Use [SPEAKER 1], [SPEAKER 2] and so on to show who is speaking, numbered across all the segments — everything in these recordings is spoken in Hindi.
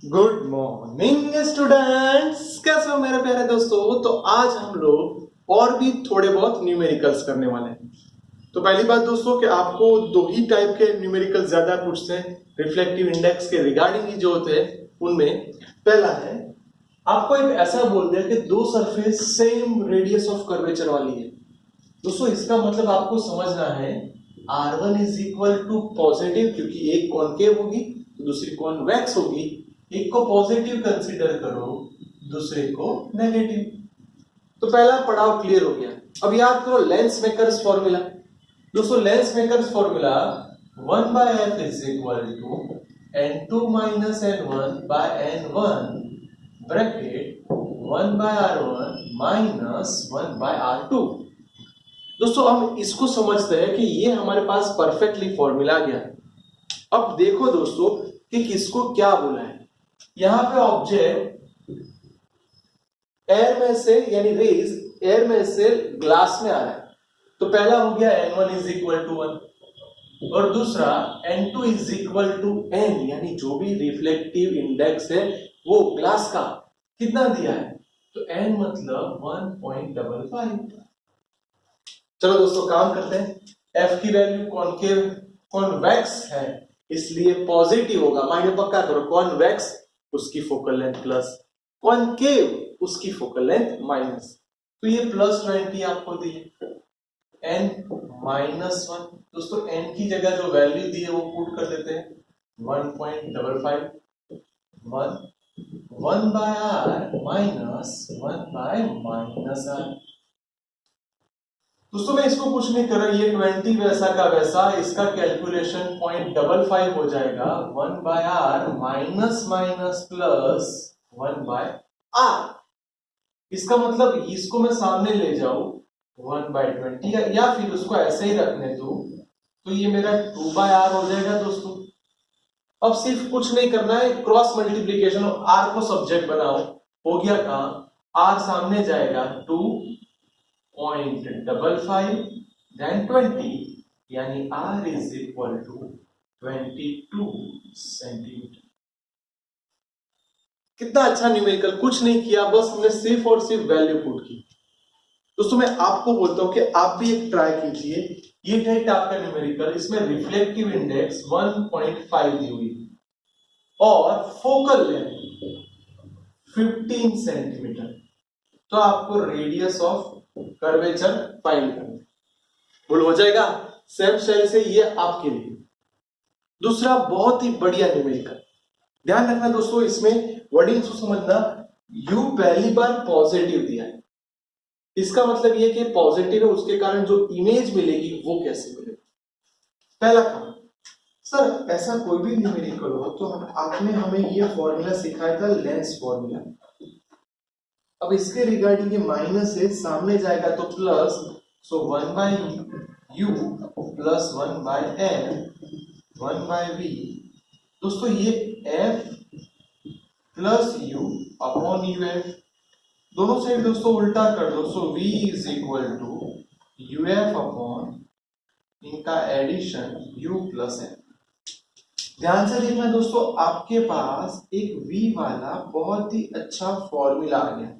[SPEAKER 1] गुड मॉर्निंग स्टूडेंट्स, कैसे हो मेरे प्यारे दोस्तों। तो आज हम लोग और भी थोड़े बहुत न्यूमेरिकल्स करने वाले हैं। तो पहली बात दोस्तों कि आपको दो ही टाइप के न्यूमेरिकल ज्यादा पूछते हैं रिफ्लेक्टिव इंडेक्स के रिगार्डिंग ही जो होते हैं उनमें। पहला है आपको एक ऐसा बोल दिया कि दो surface same radius of curvature वाली है। दोस्तों इसका मतलब आपको समझना है R1 is equal to positive, क्योंकि एक कॉनकेव होगी तो दूसरी कॉन्वेक्स होगी। एक को पॉजिटिव कंसीडर करो, दूसरे को नेगेटिव। तो पहला पड़ाव क्लियर हो गया। अब याद करो लेंस मेकर्स फॉर्मूला। दोस्तों lens makers formula 1/f is equal to n2 minus n1 by n1 bracket 1/r1 minus 1/r2। दोस्तों हम इसको समझते हैं कि ये हमारे पास परफेक्टली फॉर्मूला आ गया। अब देखो दोस्तों कि किसको क्या बोला है। यहां पे ऑब्जेक्ट एयर में से यानी रेज एयर में से ग्लास में आ रहा है, तो पहला हो गया n1 इज इक्वल टू 1 और दूसरा n2 is equal to n, यानी जो भी रिफ्लेक्टिव इंडेक्स है वो ग्लास का कितना दिया है, तो n मतलब 1.55। चलो दोस्तों काम करते हैं। f की वैल्यू कॉनकेव कॉन्वेक्स है इसलिए पॉजिटिव होगा। माइनस पक्का करो, कॉन्वेक्स उसकी फोकल लेंथ प्लस, कॉनकेव उसकी फोकल लेंथ माइनस। तो ये +20 आपको दी है n -1। दोस्तों n की जगह जो वैल्यू दी है वो पुट कर देते हैं 1.55 1/r माइनस 1/-r। दोस्तों मैं इसको कुछ नहीं कर रहा, ये 20 वैसा का वैसा, इसका कैलकुलेशन 0.55 हो जाएगा 1/r minus minus plus 1/r। इसका मतलब इसको मैं सामने ले जाऊं 1/20 या फिर उसको ऐसे ही रखने दूं तो ये मेरा 2/r हो जाएगा। दोस्तों अब सिर्फ कुछ नहीं करना है, क्रॉस मल्टीप्लीकेशन और r को सब्जेक्ट बनाओ। हो गया कहां, r सामने जाएगा 2.55 then 20, यानी r is equal to 22 centimeter. कितना अच्छा न्यूमेरिकल, कुछ नहीं किया, बस हमने सिर्फ और सिर्फ वैल्यू पुट की। दोस्तों मैं आपको बोलता हूं कि आप भी एक ट्राई कीजिए। ये है आपका न्यूमेरिकल, इसमें रिफ्लेक्टिव इंडेक्स 1.5 दी हुई और फोकल लेंथ 15 सेंटीमीटर। तो आपको रेडियस ऑफ कर्वेचर फाइंड करना है। भूल हो जाएगा, सेम स्टाइल से ये आपके लिए। दूसरा बहुत ही बढ़िया न्यूमेरिकल, ध्यान रखना दोस्तों, इसमें वर्डिंग को समझना। u पहली बार पॉजिटिव दिया है, इसका मतलब ये कि पॉजिटिव है, उसके कारण जो इमेज मिलेगी वो कैसे मिलेगी। पहला काम, सर ऐसा कोई भी न्यूमेरिकल हो तो आपने हमें ये फॉर्मूला सिखाया था, लेंस फॉर्मूला। अब इसके रिगार्डिंग ये माइनस है, सामने जाएगा तो प्लस, सो 1/u प्लस 1/n 1/v। दोस्तों ये f plus u upon uf, दोनों साइड दोस्तों उल्टा कर दो, so v is equal to uf upon इनका एडिशन u प्लस n। ध्यान से देखना दोस्तों, आपके पास एक v वाला बहुत ही अच्छा फॉर्मूला आ गया।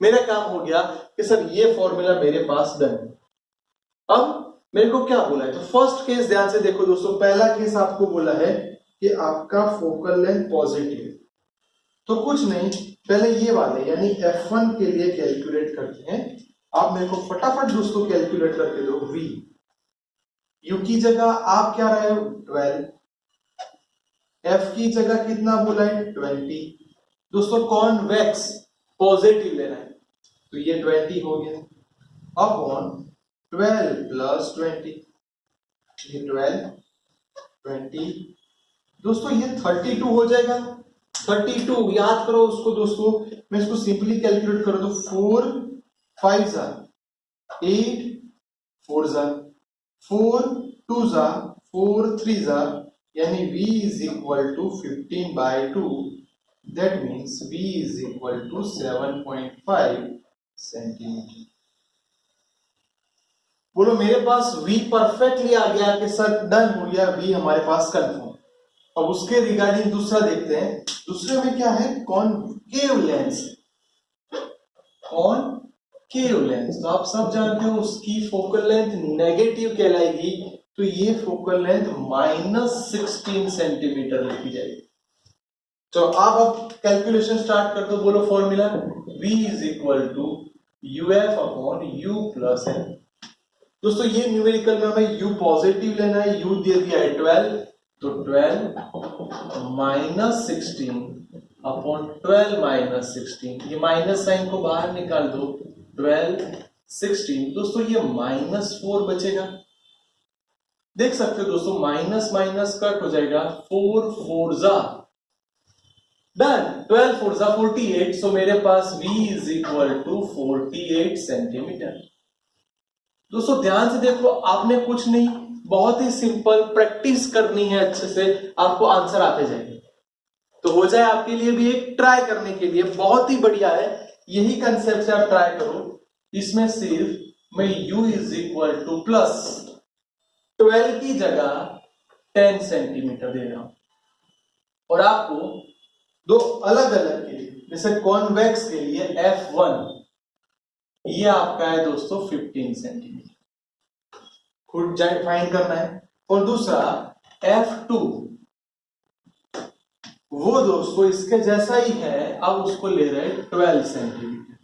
[SPEAKER 1] मेरा काम हो गया कि सर ये फॉर्मूला मेरे पास डन है। अब मेरे को क्या बोला है, तो फर्स्ट केस ध्यान से देखो दोस्तों। पहला केस आपको बोला है कि आपका फोकल लेंथ पॉजिटिव है, तो कुछ नहीं, पहले ये वाले यानी f1 के लिए कैलकुलेट करते हैं। आप मेरे को फटाफट दोस्तों कैलकुलेट करके दो। v u की जगह आप क्या रहे हो 12, f की जगह कितना बोला है 20। दोस्तों कॉन्वेक्स पॉजिटिव लेना है, तो ये 20 हो गया अपॉन 12 प्लस 20, ये 12 20। दोस्तों ये 32 हो जाएगा। 32 याद करो उसको दोस्तों, मैं इसको सिंपली कैलकुलेट करूं तो 4 5 जा 8, 4 जा 4, 2 जा 4, 3 जा, यानी v is equal to 15/2। That means v is equal to 7.5 centimeter. बोलो मेरे पास v परफेक्टली आ गया कि सर डन हो गया, v हमारे पास कंफर्म। अब उसके रिगार्डिंग दूसरा देखते हैं। दूसरे में क्या है, कॉनकेव लेंस। कॉनकेव लेंस तो आप सब जानते हो उसकी फोकल लेंथ नेगेटिव कहलाएगी, तो ये फोकल लेंथ -16 सेंटीमीटर लिखी जाएगी। तो अब कैलकुलेशन स्टार्ट कर दो, बोलो formula V is equal to UF upon U plus N। दोस्तों ये न्यूमेरिकल में हमें U पॉजिटिव लेना है, U दे दिया है 12, तो 12 माइनस 16 अपॉन 12 माइनस 16, ये माइनस साइन को बाहर निकाल दो, 12 16। दोस्तों ये -4 बचेगा, देख सकते हो दोस्तों, माइनस माइनस कट हो जाएगा, 4 4 जा डन, 12 4 जा 48। सो मेरे पास V is equal to 48 centimeter. दोस्तों ध्यान से देखो, आपने कुछ नहीं, बहुत ही सिंपल प्रैक्टिस करनी है अच्छे से, आपको आंसर आते जाएंगे, तो हो जाए आपके लिए भी एक ट्राई करने के लिए बहुत ही बढ़िया है। यही कंसेप्ट से आप ट्राई करो। इसमें सिर्फ मैं U is equal two plus 12 की जगह 10 सेंटीमीटर दे रहा हूं, और आपको दो अलग अलग के लिए, जैसे कॉन्वेक्स के लिए F1 ये आपका है दोस्तों 15 सेंटीमीटर, खुद फाइंड करना है। और दूसरा F2 वो दोस्तों इसके जैसा ही है, अब उसको ले रहे हैं 12 सेंटीमीटर।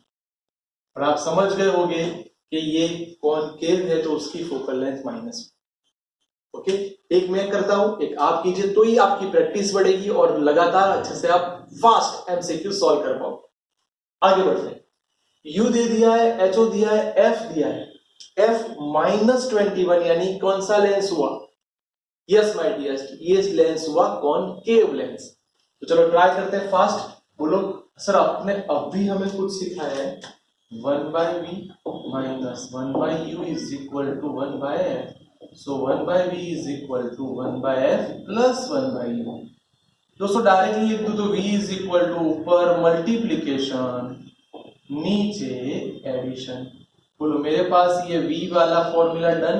[SPEAKER 1] और आप समझ गए होंगे कि ये कॉनकेव है तो उसकी फोकल लेंथ -1। ओके, एक मैं करता हूं, एक आप कीजिए, तो ही आपकी प्रैक्टिस बढ़ेगी और लगातार अच्छे से आप फास्ट एमसीक्यू सॉल्व कर पाओ। आगे बढ़ते हैं। U दे दिया है, HO दिया है, F दिया है, F -21 यानी कौन सा लेंस हुआ? यस माय डियर, ये लेंस हुआ कॉनकेव लेंस। तो चलो ट्राई करते हैं फास्ट। बोलो सर आपने अभी हमें कुछ सिखाया है, 1/v minus 1/u is equal to 1/f, so 1/v is equal to 1/f plus 1/u। दोस्तों डायरेक्टली लिख दो तो v is equal to ऊपर मल्टीप्लीकेशन, नीचे एडिशन। बोलो मेरे पास ये v वाला फॉर्मूला डन,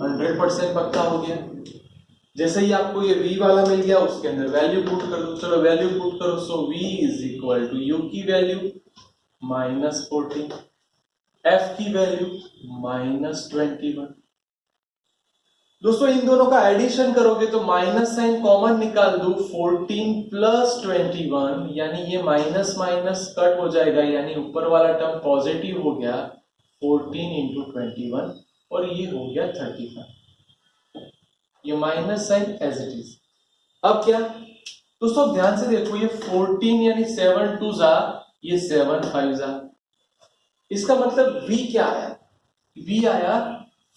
[SPEAKER 1] 100% पक्का हो गया। जैसे ही आपको ये v वाला मिल गया, उसके अंदर वैल्यू पुट कर दो। चलो वैल्यू पुट करो, सो v is equal to u की वैल्यू -14, f की वैल्यू -21। दोस्तों इन दोनों का एडिशन करोगे तो माइनस साइन कॉमन निकाल दो, 14 प्लस 21 यानी ये माइनस माइनस कट हो जाएगा, यानी ऊपर वाला टर्म पॉजिटिव हो गया, 14 इंटू 21 और ये हो गया 35। ये minus sign as it is. अब क्या दोस्तों ध्यान से देखो, ये 14 यानी 7 2 जा, ये 7 5 जा, इसका मतलब v क्या आया? v आया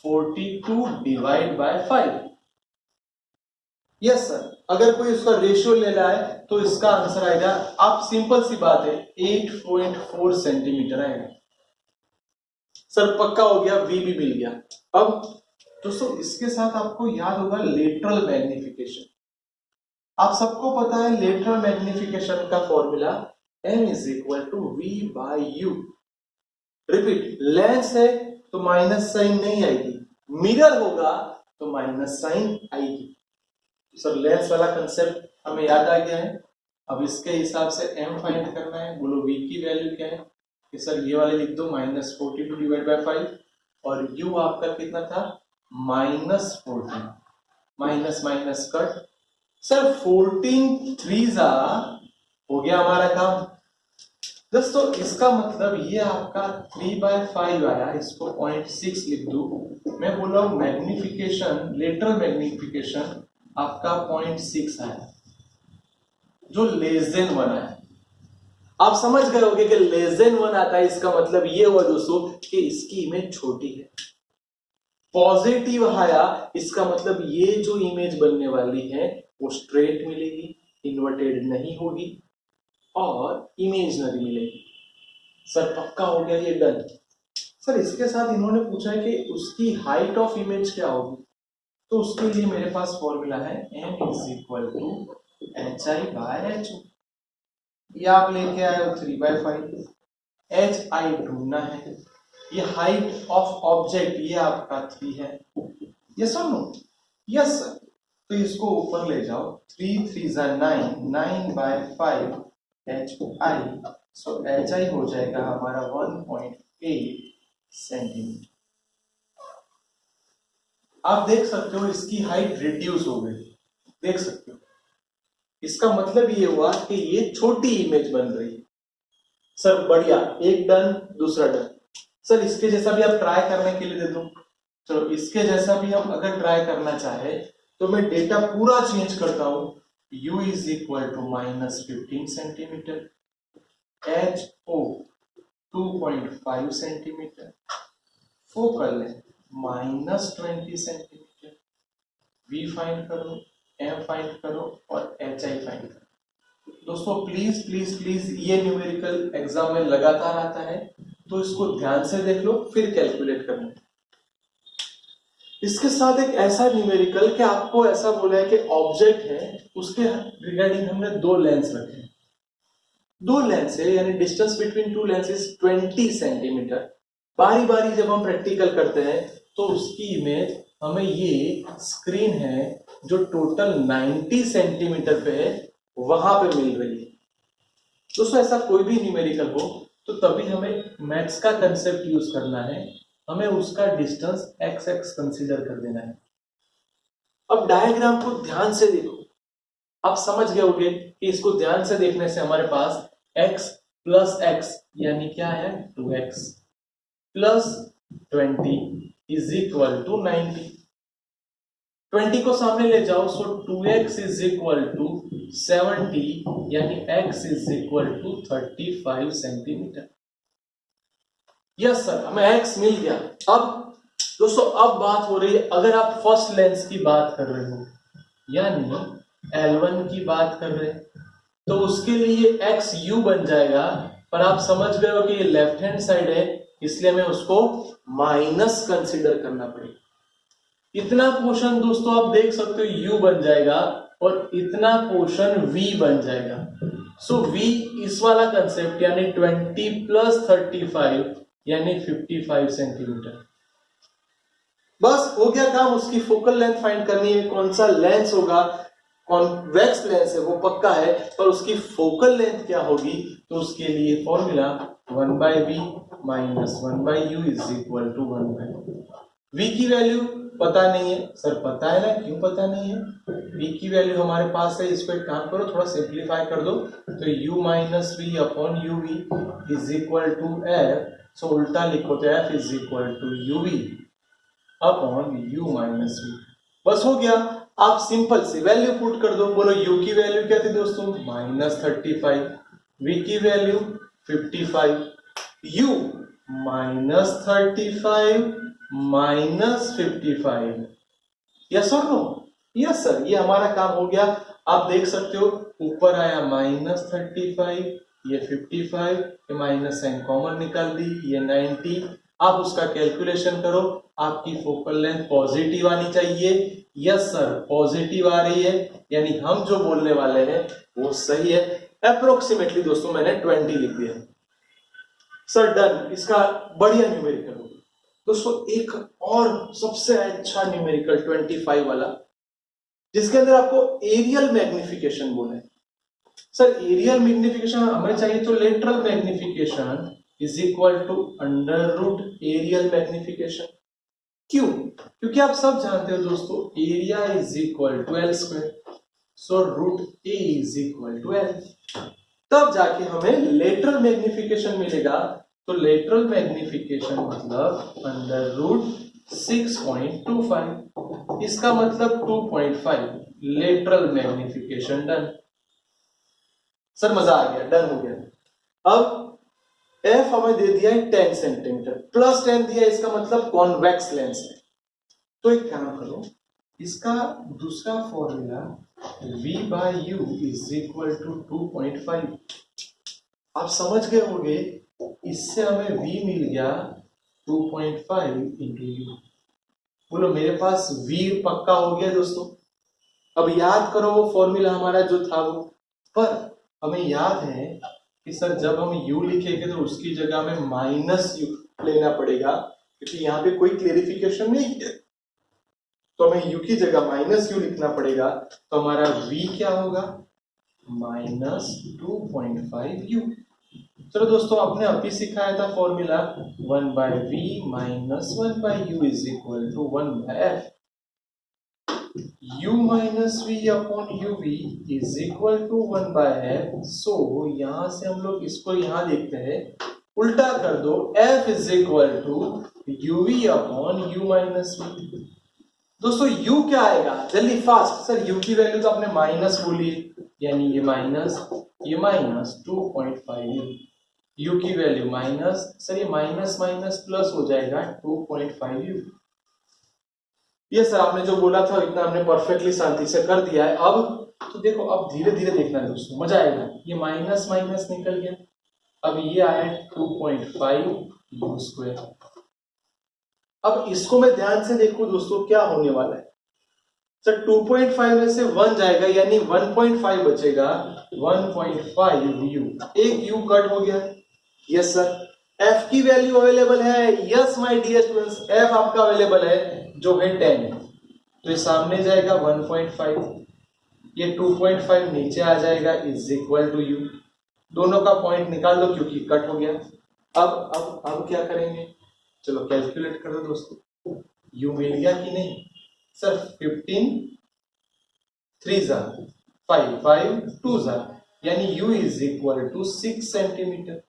[SPEAKER 1] 42 डिवाइड बाय 5। यस सर, अगर कोई उसका रेशियो ले रहा है तो इसका आंसर आएगा, आप सिंपल सी बात है, 8.4 सेंटीमीटर आएगा। सर पक्का हो गया, v भी मिल गया। अब दोस्तों इसके साथ आपको याद होगा लेटरल मैग्निफिकेशन। आप सबको पता है लेटरल मैग्निफिकेशन का formula m is equal to v by u। Repeat, lens है तो माइनस साइन नहीं आएगी, मिरर होगा तो माइनस साइन आएगी। सर लेंस वाला कंसेप्ट हमें याद आ गया है। अब इसके हिसाब से m फाइंड करना है। बोलो v की वैल्यू क्या है? कि सर ये वाले लिख दो, -42 डिवाइड बाय 5, और u आपका कितना था? -14, माइनस माइनस कट। सर 14 3 जा हो गया हमारा काम। दोस्तों इसका मतलब ये आपका 3/5 आया, इसको 0.6 लिख दो। मैं बोल रहा हूं मैग्निफिकेशन, लेटरल मैग्निफिकेशन आपका 0.6 आया, जो लेस देन 1 आया। आप समझ गए होंगे कि लेस देन 1 आता है, इसका मतलब ये हुआ दोस्तों कि इसकी इमेज छोटी है। पॉजिटिव आया, इसका मतलब ये जो इमेज बनने वाली है वो स्ट्रेट मिलेगी, इन्वर्टेड नहीं होगी और इमेजनरी मिलेगी। सर पक्का हो गया, ये डन। सर इसके साथ इन्होंने पूछा है कि उसकी हाइट ऑफ इमेज क्या होगी, तो उसके लिए मेरे पास फॉर्मूला है m is equal to hi/ho। ये आप लेके आए हो 3/5, hi ढूंढना है। ये हाइट ऑफ ऑब्जेक्ट ये आपका 3 है। यस और नो? Yes sir. तो इसको ऊपर ले जाओ, 3 3 9, 9/5 HI, सो HI हो जाएगा हमारा 1.8 सेंटीमीटर। आप देख सकते हो इसकी हाइट रिड्यूस हो गई, देख सकते हो। इसका मतलब ये हुआ कि ये छोटी इमेज बन रही है। सर बढ़िया, एक डन, दूसरा डन। सर इसके जैसा भी आप ट्राई करने के लिए दे दो। चलो इसके जैसा भी हम अगर ट्राई करना चाहे तो मैं डेटा पूरा चेंज करता हूं। u is equal to -15 centimeter, HO 2.5 centimeter, focal length -20 centimeter, V find करो, M फाइंड करो और HI फाइंड करो। दोस्तों प्लीज प्लीज प्लीज, ये न्यूमेरिकल एग्जाम में लगातार आता है, तो इसको ध्यान से देख लो फिर कैलकुलेट करना। इसके साथ एक ऐसा न्यूमेरिकल कि आपको ऐसा बोला है कि ऑब्जेक्ट है, उसके रिगार्डिंग हमने दो लेंस रखे हैं। दो लेंस है यानी distance between two lens is 20 centimetre. बारी बारी जब हम प्रैक्टिकल करते हैं तो उसकी इमेज हमें ये स्क्रीन है जो टोटल 90 सेंटीमीटर पे है, वहां पे मिल रही है। दोस्तों ऐसा कोई भी न्यूमेरिकल हो तो तभी हमें मैथ्स का कंसेप्ट यूज करना है, हमें उसका डिस्टेंस x कंसीडर कर देना है। अब डायग्राम को ध्यान से देखो, आप समझ गए होंगे कि इसको ध्यान से देखने से हमारे पास x प्लस x यानी क्या है 2x plus 20 is equal to 90। 20 को सामने ले जाओ, सो 2x इज इक्वल टू 70 यानी x is equal to 35 centimeter. Yes sir, हमें x मिल गया। अब दोस्तों अब बात हो रही है, अगर आप फर्स्ट लेंस की बात कर रहे हो यानी L1 की बात कर रहे हैं तो उसके लिए x u बन जाएगा, पर आप समझ गए हो कि ये लेफ्ट हैंड साइड है इसलिए हमें उसको माइनस कंसीडर करना पड़ेगा। इतना पोर्शन दोस्तों आप देख सकते हो u बन जाएगा और इतना पोर्शन v बन जाएगा। सो v इस वाला कंसेप्ट यानी 20 प्लस 35 यानी 55 सेंटीमीटर। बस हो गया काम। उसकी फोकल लेंथ फाइंड करनी है, कौन सा लेंस होगा, कॉन्वेक्स लेंस है वो पक्का है, पर उसकी फोकल लेंथ क्या होगी, तो उसके लिए formula 1/v minus 1/u is equal to 1/v। v की वैल्यू पता नहीं है सर, पता है ना, क्यों पता नहीं है, v की वैल्यू हमारे पास है। इसको एक काम करो, थोड़ा सिंप्लीफाई कर दो, तो u minus v upon uv is equal to f। So उल्टा लिखो तो f is equal to uv upon u minus v। बस हो गया। आप सिंपल सी वैल्यू पुट कर दो। बोलो u की वैल्यू क्या थी दोस्तों -35, v की वैल्यू 55, u -35 माइनस 55। यस और नो? यस सर, ये हमारा काम हो गया। आप देख सकते हो ऊपर आया -35, ये 55, ये माइनस साइन कॉमन निकाल दी, ये 90। आप उसका कैलकुलेशन करो, आपकी फोकल लेंथ पॉजिटिव आनी चाहिए। यस सर, पॉजिटिव आ रही है, यानी हम जो बोलने वाले हैं वो सही है। अप्रोक्सीमेटली दोस्तों मैंने 20 लिख दिया। सर डन, इसका बढ़िया न्यूमेरिकल हो। दोस्तों एक और सबसे अच्छा न्यूमेरिकल 25 वाला, जिसके अंदर आपको एरियल मैग्निफिकेशन बोला है। सर एरियल मैग्निफिकेशन हमें चाहिए तो lateral magnification is equal to under root areal magnification. क्यों? क्योंकि आप सब जानते हो दोस्तों area is equal to L square, so root A is equal to L. तब जाके हमें लेटरल मैग्निफिकेशन मिलेगा। तो लेटरल मैग्निफिकेशन मतलब अंडर रूट 6.25, इसका मतलब 2.5 लेटरल मैग्निफिकेशन। डन सर, मजा आ गया, डन हो गया। अब f हमें दे दिया है 10 सेंटीमीटर, प्लस 10 दिया है, इसका मतलब कॉन्वेक्स लेंस है। तो एक काम करो, इसका दूसरा formula v/u is equal to 2.5। आप समझ गए होंगे, इससे हमें v मिल गया 2.5 इंटू u। बोलो मेरे पास v पक्का हो गया दोस्तों। अब याद करो वो फॉर्मूला हमारा जो था वो, पर हमें याद है कि सर जब हम u लिखेंगे तो उसकी जगह में माइनस u लेना पड़ेगा, क्योंकि यहाँ पे कोई क्लेरिफिकेशन नहीं है। तो हमें u की जगह माइनस u लिखना पड़ेगा, तो हमारा v क्या होगा, माइनस 2.5u। चलो दोस्तों, आपने अभी सिखाया था formula 1/v minus 1/u is equal to 1/f। u minus v upon uv is equal to 1/f। So यहां से हम लोग इसको यहां देखते हैं, उल्टा कर दो, f is equal to uv upon u minus v। दोस्तों u क्या आएगा, जल्दी फास्ट। सर u की वैल्यू तो आपने माइनस बोली, यानी ये माइनस 2.5u। u की वैल्यू माइनस, सर ये माइनस माइनस प्लस हो जाएगा 2.5u। ये सर आपने जो बोला था इतना हमने परफेक्टली शांति से कर दिया है। अब तो देखो, अब धीरे धीरे देखना है दोस्तों, मजा आएगा। ये माइनस माइनस निकल गया, अब ये आया 2.5u स्क्वायर। अब इसको मैं ध्यान से देखूं दोस्तों, क्या होने वाला है। सर 2.5 में से 1 जाएगा, यानी 1.5 बचेगा, 1.5u। एक u कट हो गया। यस सर, f की वैल्यू अवेलेबल है। Yes my dear students, f आपका अवेलेबल है जो है 10, तो ये सामने जाएगा 1.5, ये 2.5 नीचे आ जाएगा, इज इक्वल टू u। दोनों का पॉइंट निकाल दो क्योंकि कट हो गया। अब क्या करेंगे, चलो कैलकुलेट कर दो दोस्तों। u मिल गया कि नहीं, सर 15 3 जा 5 5 2 जा, यानी u is equal to 6 centimeter.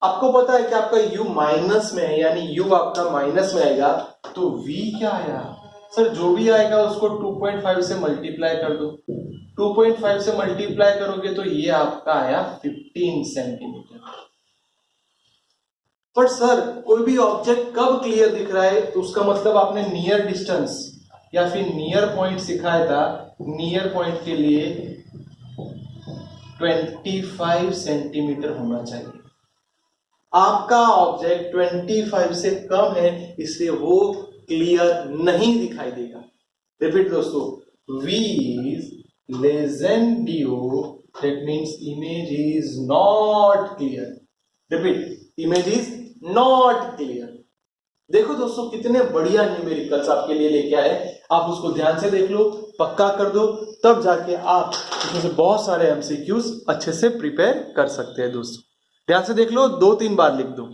[SPEAKER 1] आपको पता है कि आपका u माइनस में है, यानी u आपका माइनस में आएगा, तो v क्या आया, सर जो भी आएगा उसको 2.5 से मल्टीप्लाई कर दो। 2.5 से मल्टीप्लाई करोगे तो ये आपका आया 15 सेंटीमीटर। पर सर कोई भी ऑब्जेक्ट कब क्लियर दिख रहा है, तो उसका मतलब आपने नियर डिस्टेंस या फिर नियर पॉइंट सिखाया था। नियर पॉइंट के लिए 25 सेंटीमीटर होना चाहिए। आपका ऑब्जेक्ट 25 से कम है, इसलिए वो क्लियर नहीं दिखाई देगा। रिपीट दोस्तों, v is less than do, that means image is not clear। Repeat, image is not clear। देखो दोस्तों, कितने बढ़िया न्यूमेरिकल्स आपके लिए लेके आए। आप उसको ध्यान से देख लो, पक्का कर दो, तब जाके आप उसमें से बहुत सारे एमसीक्यूज अच्छे से प्रिपेयर कर सकते हैं। दोस्तों ध्यान से देख लो, 2-3 बार लिख दो।